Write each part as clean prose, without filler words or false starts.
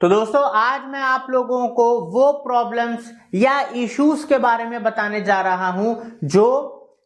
तो दोस्तों आज मैं आप लोगों को वो प्रॉब्लम्स या इश्यूज के बारे में बताने जा रहा हूं जो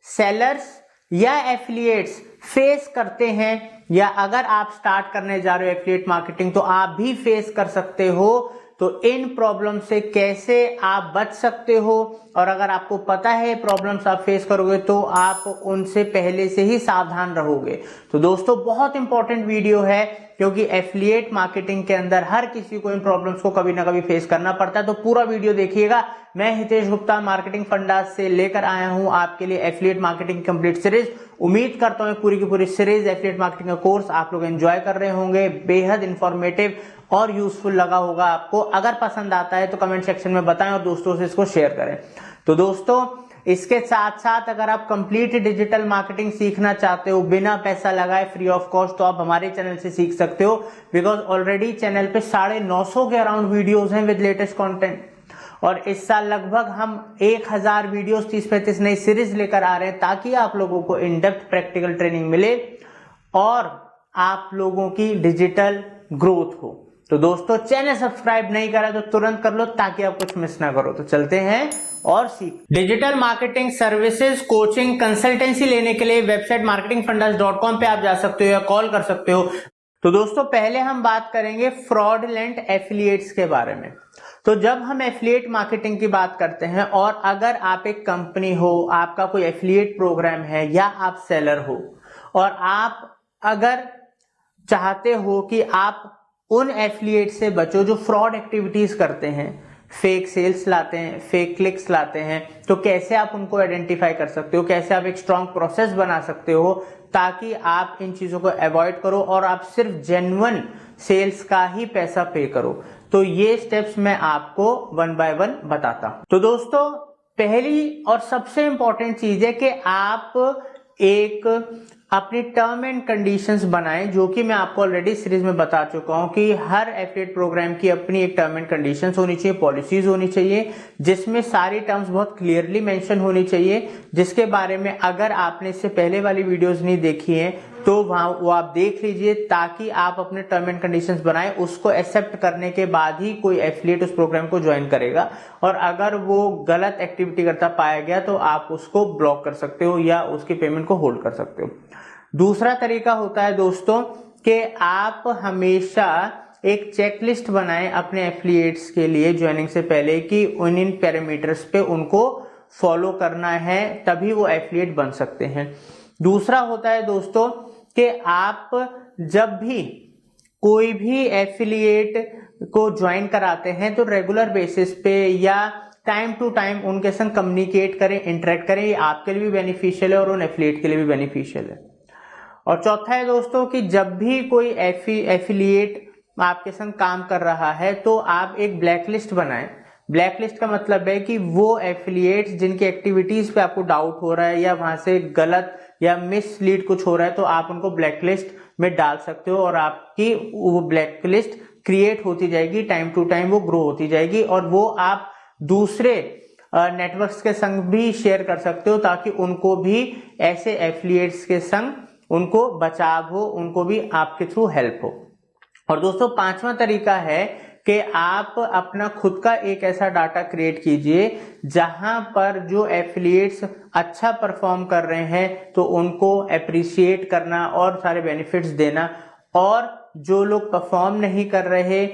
सेलर्स या एफिलिएट्स फेस करते हैं, या अगर आप स्टार्ट करने जा रहे हो एफिलिएट मार्केटिंग तो आप भी फेस कर सकते हो। तो इन प्रॉब्लम से कैसे आप बच सकते हो, और अगर आपको पता है प्रॉब्लम्स आप फेस करोगे तो आप उनसे पहले से ही सावधान रहोगे। तो दोस्तों बहुत इंपॉर्टेंट वीडियो है, क्योंकि एफिलिएट मार्केटिंग के अंदर हर किसी को इन प्रॉब्लम्स को कभी ना कभी फेस करना पड़ता है। तो पूरा वीडियो देखिएगा। मैं हितेश गुप्ता मार्केटिंग फंडास से लेकर आया हूं आपके लिए एफिलिएट मार्केटिंग कंप्लीट सीरीज। उम्मीद करता हूं पूरी की पूरी सीरीज एफिलिएट मार्केटिंग का कोर्स आप लोग एंजॉय कर रहे होंगे, बेहद इंफॉर्मेटिव और यूजफुल लगा होगा आपको। अगर पसंद आता है तो कमेंट सेक्शन में बताएं और दोस्तों से इसको शेयर करें। तो दोस्तों इसके साथ साथ अगर आप कंप्लीट डिजिटल मार्केटिंग सीखना चाहते हो बिना पैसा लगाए फ्री ऑफ कॉस्ट, तो आप हमारे चैनल से सीख सकते हो, बिकॉज ऑलरेडी चैनल पे 950 के अराउंड वीडियोस हैं विद लेटेस्ट कंटेंट। और इस साल लगभग हम 1000 वीडियोस 30-35 नई सीरीज लेकर आ रहे हैं, ताकि आप लोगों को इन डेप्थ प्रैक्टिकल ट्रेनिंग मिले और आप लोगों की डिजिटल ग्रोथ हो। तो दोस्तों चैनल सब्सक्राइब नहीं करा तो तुरंत कर लो, ताकि आप कुछ मिस ना करो। तो चलते हैं और सीख। Digital marketing services, coaching, consultancy लेने के लिए वेबसाइट marketingfundas.com पे आप जा सकते हो या कॉल कर सकते हो। तो दोस्तों पहले हम बात करेंगे फ्रॉडलेंट एफिलिएट्स के बारे में। तो जब हम एफिलिएट मार्केटिंग की बात करते हैं, और अगर आप एक कंपनी हो, आपका कोई एफिलिएट प्रोग्राम है, या आप सेलर हो, और आप अगर चाहते हो कि आप उन एफिलिएट से बचो जो फ्रॉड एक्टिविटीज करते हैं, फेक सेल्स लाते हैं, फेक क्लिक्स लाते हैं, तो कैसे आप उनको आइडेंटिफाई कर सकते हो, कैसे आप एक स्ट्रॉन्ग प्रोसेस बना सकते हो ताकि आप इन चीजों को अवॉइड करो और आप सिर्फ जेन्युइन सेल्स का ही पैसा पे करो। तो ये स्टेप्स मैं आपको वन बाय वन बताता हूं। तो दोस्तों पहली और सबसे इंपॉर्टेंट चीज है कि आप एक अपनी टर्म एंड कंडीशंस बनाएं, जो कि मैं आपको ऑलरेडी सीरीज में बता चुका हूं कि हर एफिलिएट प्रोग्राम की अपनी एक टर्म एंड कंडीशंस होनी चाहिए, पॉलिसीज होनी चाहिए, जिसमें सारी टर्म्स बहुत क्लियरली मेंशन होनी चाहिए, जिसके बारे में अगर आपने इससे पहले वाली वीडियोस नहीं देखी हैं तो वहां वो आप देख लीजिए, ताकि आप अपने टर्म एंड कंडीशंस बनाएं। उसको एक्सेप्ट करने के बाद ही कोई एफिलिएट उस प्रोग्राम को ज्वाइन करेगा, और अगर वो गलत एक्टिविटी करता पाया गया तो आप उसको ब्लॉक कर सकते हो या उसकी पेमेंट को होल्ड कर सकते हो। दूसरा तरीका होता है दोस्तों कि आप हमेशा एक चेकलिस्ट बनाएं अपने एफिलिएट्स के लिए ज्वाइनिंग से पहले, कि इन पैरामीटर्स पे उनको फॉलो करना है, तभी वो एफिलिएट बन सकते हैं। दूसरा होता है दोस्तों कि आप जब भी कोई भी एफिलिएट को ज्वाइन कराते हैं तो रेगुलर बेसिस पे या टाइम टू टाइम उनके संग कम्युनिकेट करें, इंटरेक्ट करें। ये आपके लिए भी बेनिफिशियल है और उन एफिलिएट के लिए भी बेनिफिशियल है। और चौथा है दोस्तों कि जब भी कोई एफिलिएट आपके संग काम कर रहा है तो आप एक ब्लैकलिस्ट बनाएं। ब्लैकलिस्ट का मतलब है कि वो एफिलिएट्स जिनकी एक्टिविटीज पे आपको डाउट हो रहा है या वहां से गलत या मिसलीड कुछ हो रहा है, तो आप उनको ब्लैकलिस्ट में डाल सकते हो, और आपकी वो ब्लैकलिस्ट क्रिएट होती जाएगी, टाइम टू टाइम वो ग्रो होती जाएगी, और वो आप दूसरे नेटवर्क्स के संग भी शेयर कर सकते हो, ताकि उनको भी ऐसे एफिलिएट्स के संग उनको बचाव हो, उनको भी आपके थ्रू हेल्प हो। और दोस्तों पांचवा तरीका है कि आप अपना खुद का एक ऐसा डाटा क्रिएट कीजिए जहां पर जो एफिलिएट्स अच्छा परफॉर्म कर रहे हैं तो उनको अप्रिशिएट करना और सारे बेनिफिट्स देना, और जो लोग परफॉर्म नहीं कर रहे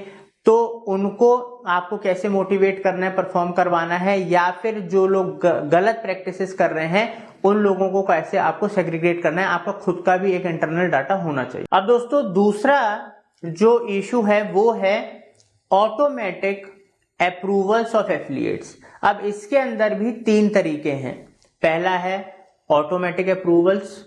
तो उनको आपको कैसे मोटिवेट करना है, परफॉर्म करवाना है, या फिर जो लोग गलत प्रैक्टिसेस कर रहे हैं उन लोगों को कैसे आपको सेग्रीगेट करना है। आपका खुद का भी एक इंटरनल डाटा होना चाहिए। अब दोस्तों दूसरा जो इशू है वो है ऑटोमेटिक अप्रूवल्स ऑफ एफिलिएट्स। अब इसके अंदर भी 3 तरीके हैं। पहला है ऑटोमेटिक अप्रूवल्स,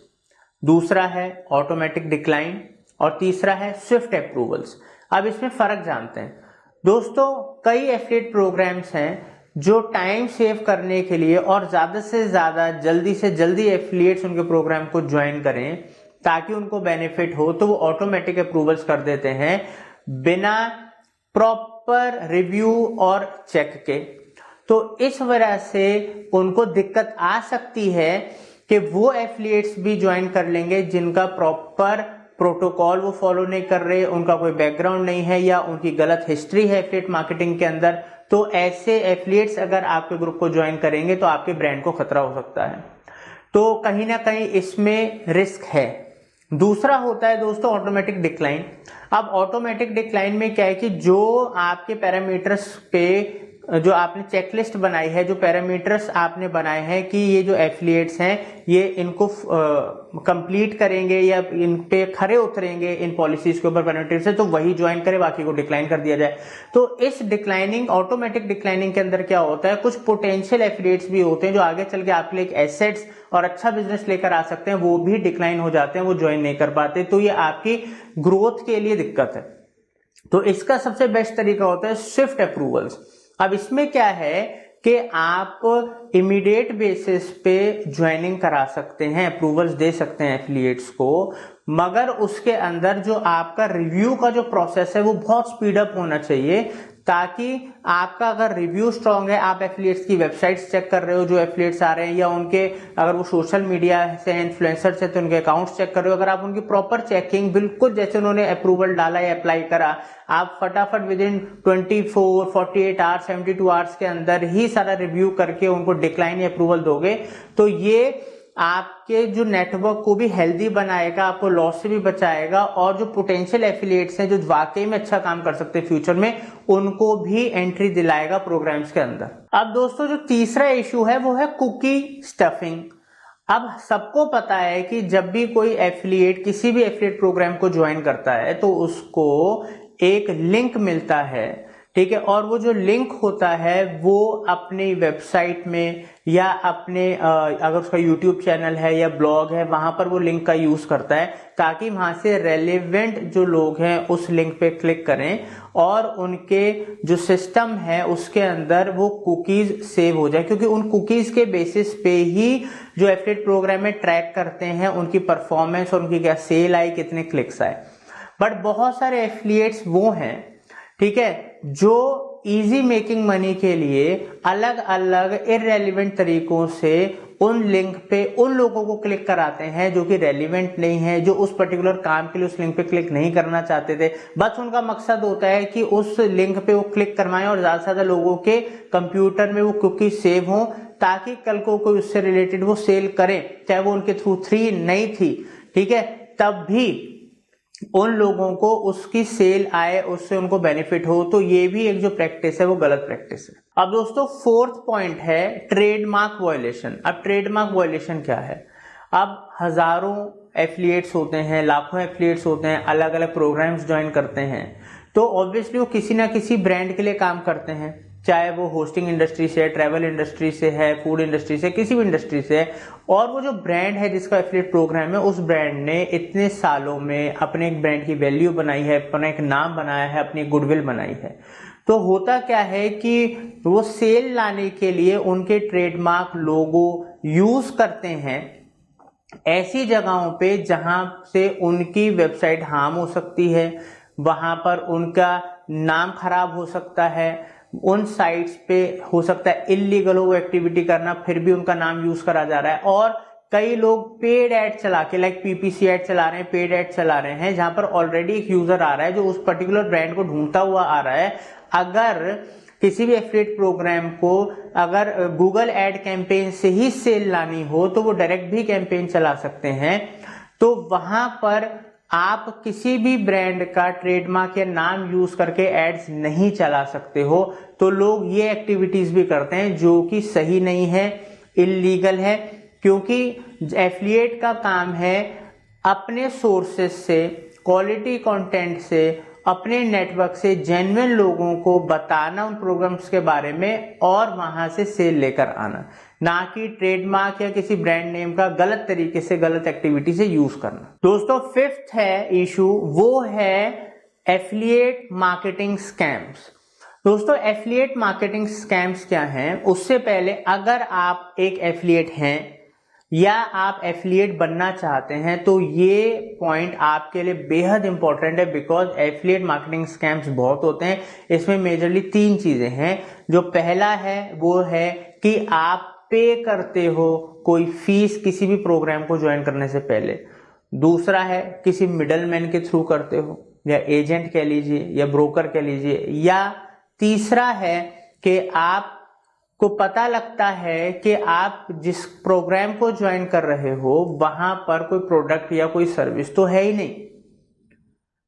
दूसरा है ऑटोमेटिक डिक्लाइन, और तीसरा है स्विफ्ट अप्रूवल्स। अब इसमें फर्क जानते हैं। दोस्तों कई एफिलिएट प्रोग्राम्स हैं जो टाइम सेव करने के लिए और ज्यादा से ज्यादा जल्दी से जल्दी एफिलिएट्स उनके प्रोग्राम को ज्वाइन करें ताकि उनको बेनिफिट हो, तो वो ऑटोमेटिक अप्रूवल्स कर देते हैं बिना प्रॉपर रिव्यू और चेक के। तो इस वजह से उनको दिक्कत आ सकती है कि वो एफिलिएट्स भी ज्वाइन कर लेंगे जिनका प्रॉपर प्रोटोकॉल वो फॉलो नहीं कर रहे, उनका कोई बैकग्राउंड नहीं है या उनकी गलत हिस्ट्री है एफिलिएट मार्केटिंग के अंदर, तो ऐसे एफिलिएट्स अगर आपके ग्रुप को ज्वाइन करेंगे तो आपके ब्रांड को खतरा हो सकता है। तो कहीं ना कहीं इसमें रिस्क है। दूसरा होता है दोस्तों ऑटोमेटिक डिक्लाइन। अब ऑटोमेटिक डिक्लाइन में क्या है कि जो आपके पैरामीटर्स पे जो आपने चेकलिस्ट बनाई है, जो पैरामीटर्स आपने बनाए हैं कि ये जो एफिलिएट्स हैं ये इनको कंप्लीट करेंगे या इन पे खरे उतरेंगे इन पॉलिसीज के ऊपर पैरामीटर से, तो वही ज्वाइन करे, बाकी को डिक्लाइन कर दिया जाए। तो इस डिक्लाइनिंग, ऑटोमेटिक डिक्लाइनिंग के अंदर क्या होता है, कुछ पोटेंशियल एफिलिएट्स भी होते हैं जो आगे चल के आपके लिए एक एसेट्स और अच्छा बिजनेस लेकर आ सकते हैं, वो भी डिक्लाइन हो जाते हैं, वो ज्वाइन नहीं कर पाते। तो ये आपकी ग्रोथ के लिए दिक्कत है। तो इसका सबसे बेस्ट तरीका होता है स्विफ्ट अप्रूवल्स। अब इसमें क्या है कि आप इमीडिएट बेसिस पे ज्वाइनिंग करा सकते हैं, अप्रूवल्स दे सकते हैं एफिलिएट्स को, मगर उसके अंदर जो आपका रिव्यू का जो प्रोसेस है वो बहुत स्पीड अप होना चाहिए, ताकि आपका अगर रिव्यू स्ट्रांग है, आप एफिलिएट्स की वेबसाइट्स चेक कर रहे हो जो एफिलिएट्स आ रहे हैं, या उनके अगर वो सोशल मीडिया से इन्फ्लुएंसर से तो उनके अकाउंट्स चेक कर रहे हो, अगर आप उनकी प्रॉपर चेकिंग बिल्कुल जैसे उन्होंने अप्रूवल डाला या अप्लाई करा, आप फटाफट विद इन 24, 48 आवर्स, 72 आवर्स के अंदर ही सारा रिव्यू करके उनको डिक्लाइन या अप्रूवल दोगे, तो ये आपके जो नेटवर्क को भी हेल्दी बनाएगा, आपको लॉस से भी बचाएगा, और जो पोटेंशियल एफिलिएट्स हैं जो वाकई में अच्छा काम कर सकते हैं फ्यूचर में, उनको भी एंट्री दिलाएगा प्रोग्राम्स के अंदर। अब दोस्तों जो तीसरा इशू है वो है कुकी स्टफिंग। अब सबको पता है कि जब भी कोई एफिलिएट किसी भी एफिलिएट प्रोग्राम को ज्वाइन करता है तो उसको एक लिंक मिलता है, ठीक है, और वो जो लिंक होता है वो अपनी वेबसाइट में या अपने अगर उसका यूट्यूब चैनल है या ब्लॉग है वहां पर वो लिंक का यूज करता है, ताकि वहां से रेलेवेंट जो लोग हैं उस लिंक पे क्लिक करें और उनके जो सिस्टम है उसके अंदर वो कुकीज सेव हो जाए, क्योंकि उन कुकीज के बेसिस पे ही जो एफिलिएट प्रोग्राम में ट्रैक करते हैं उनकी परफॉर्मेंस और उनकी क्या सेल आई, कितने क्लिक्स आए। बट बहुत सारे एफिलिएट्स वो हैं, ठीक है, जो इजी मेकिंग मनी के लिए अलग अलग इररेलेवेंट तरीकों से उन लिंक पे उन लोगों को क्लिक कराते हैं जो कि रेलिवेंट नहीं है, जो उस पर्टिकुलर काम के लिए उस लिंक पे क्लिक नहीं करना चाहते थे। बस उनका मकसद होता है कि उस लिंक पे वो क्लिक करवाएं और ज्यादा से ज्यादा लोगों के कंप्यूटर में वो कुकी सेव हो, ताकि कल को कोई उससे रिलेटेड वो सेल करें, चाहे वो उनके थ्रू फ्री नहीं थी, ठीक है, तब भी उन लोगों को उसकी सेल आए, उससे उनको बेनिफिट हो। तो ये भी एक जो प्रैक्टिस है वो गलत प्रैक्टिस है। अब दोस्तों फोर्थ पॉइंट है ट्रेडमार्क वायलेशन। अब ट्रेडमार्क वायलेशन क्या है? अब हजारों एफिलिएट्स होते हैं, लाखों एफिलिएट्स होते हैं, अलग अलग प्रोग्राम्स ज्वाइन करते हैं, तो ऑब्वियसली वो किसी ना किसी ब्रांड के लिए काम करते हैं, चाहे वो होस्टिंग इंडस्ट्री से है, ट्रैवल इंडस्ट्री से है, फूड इंडस्ट्री से, किसी भी इंडस्ट्री से है। और वो जो ब्रांड है जिसका एफिलिएट प्रोग्राम है, उस ब्रांड ने इतने सालों में अपने एक ब्रांड की वैल्यू बनाई है, अपना एक नाम बनाया है, अपनी गुडविल बनाई है। तो होता क्या है कि वो सेल लाने के लिए उनके ट्रेडमार्क लोगो यूज करते हैं ऐसी जगहों पे जहां से उनकी वेबसाइट हार्म हो सकती है, वहां पर उनका नाम खराब हो सकता है, उन साइट्स पे हो सकता है इलीगल हो वो एक्टिविटी करना, फिर भी उनका नाम यूज करा जा रहा है। और कई लोग पेड एड चला के, लाइक पीपीसी एड चला रहे हैं, पेड एड चला रहे हैं, जहां पर ऑलरेडी एक यूजर आ रहा है जो उस पर्टिकुलर ब्रांड को ढूंढता हुआ आ रहा है। अगर किसी भी एफिलिएट प्रोग्राम को अगर गूगल एड कैंपेन से ही सेल लानी हो तो वो डायरेक्ट भी कैंपेन चला सकते हैं। तो वहां पर आप किसी भी ब्रांड का ट्रेडमार्क या नाम यूज करके एड्स नहीं चला सकते हो। तो लोग ये एक्टिविटीज भी करते हैं जो कि सही नहीं है, इलीगल है, क्योंकि एफिलिएट का काम है अपने सोर्सेस से, क्वालिटी कंटेंट से, अपने नेटवर्क से जेन्युइन लोगों को बताना उन प्रोग्राम्स के बारे में और वहां से सेल लेकर आना, ना कि ट्रेडमार्क या किसी ब्रांड नेम का गलत तरीके से, गलत एक्टिविटी से यूज करना। दोस्तों फिफ्थ है इशू, वो है एफिलिएट मार्केटिंग स्कैम्स। दोस्तों एफिलिएट मार्केटिंग स्कैम्स क्या हैं? उससे पहले अगर आप एक एफिलिएट हैं या आप एफिलिएट बनना चाहते हैं तो ये पॉइंट आपके लिए बेहद इंपॉर्टेंट है, बिकॉज एफिलिएट मार्केटिंग स्कैम्स बहुत होते हैं। इसमें मेजरली 3 चीजें हैं। जो पहला है वो है कि आप पे करते हो कोई फीस किसी भी प्रोग्राम को ज्वाइन करने से पहले। दूसरा है किसी मिडलमैन के थ्रू करते हो, या एजेंट कह लीजिए या ब्रोकर कह लीजिए, या तीसरा है कि आपको पता लगता है कि आप जिस प्रोग्राम को ज्वाइन कर रहे हो वहां पर कोई प्रोडक्ट या कोई सर्विस तो है ही नहीं।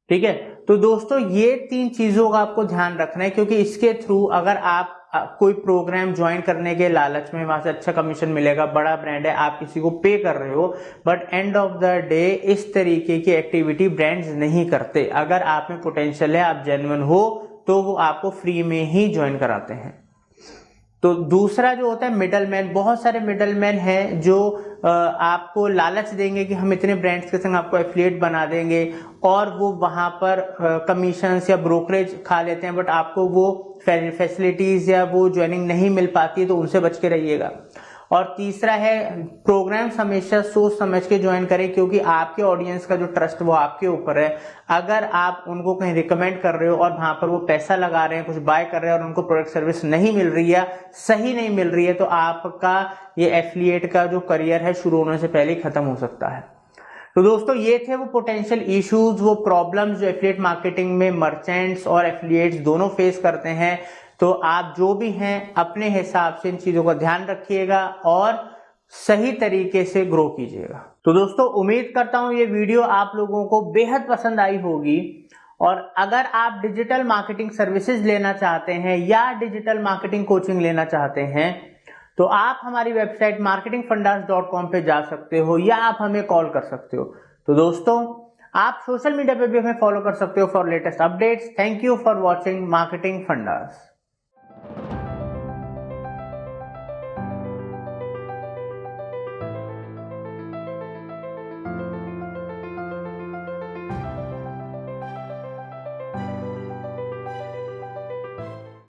ठीक है, तो दोस्तों ये 3 चीजों का आपको ध्यान रखना है, क्योंकि इसके थ्रू अगर आप कोई प्रोग्राम ज्वाइन करने के लालच में वहां से अच्छा कमीशन मिलेगा, बड़ा ब्रांड है, आप किसी को पे कर रहे हो, but end of the day इस तरीके की एक्टिविटी ब्रांड्स नहीं करते। अगर आप में पोटेंशियल है, आप जेन्युइन हो, तो वो आपको फ्री में ही ज्वाइन कराते हैं। तो दूसरा जो होता है मिडलमैन, बहुत सारे मिडलमैन हैं जो आपको लालच देंगे कि हम इतने ब्रांड्स के संग आपको एफिलिएट बना देंगे, और वो वहां पर कमीशंस या ब्रोकरेज खा लेते हैं, बट आपको वो फैसिलिटीज या वो ज्वाइनिंग नहीं मिल पाती, तो उनसे बच के रहिएगा। और तीसरा है प्रोग्राम्स हमेशा सोच समझ के ज्वाइन करें, क्योंकि आपके ऑडियंस का जो ट्रस्ट वो आपके ऊपर है। अगर आप उनको कहीं रिकमेंड कर रहे हो और वहां पर वो पैसा लगा रहे हैं, कुछ बाय कर रहे हैं और उनको प्रोडक्ट सर्विस नहीं मिल रही है, सही नहीं मिल रही है, तो आपका ये एफिलिएट का जो करियर है शुरू होने से पहले ही खत्म हो सकता है। तो दोस्तों ये थे वो पोटेंशियल इश्यूज, वो प्रॉब्लम्स जो एफिलिएट मार्केटिंग में मर्चेंट्स और एफिलिएट्स दोनों फेस करते हैं। तो आप जो भी हैं अपने हिसाब से इन चीजों का ध्यान रखिएगा और सही तरीके से ग्रो कीजिएगा। तो दोस्तों उम्मीद करता हूं ये वीडियो आप लोगों को बेहद पसंद आई होगी, और अगर आप डिजिटल मार्केटिंग सर्विसेज लेना चाहते हैं या डिजिटल मार्केटिंग कोचिंग लेना चाहते हैं, तो आप हमारी वेबसाइट marketingfundas.com पे जा सकते हो, या आप हमें कॉल कर सकते हो। तो दोस्तों आप सोशल मीडिया पे भी हमें फॉलो कर सकते हो for latest updates. Thank you for watching marketing fundas.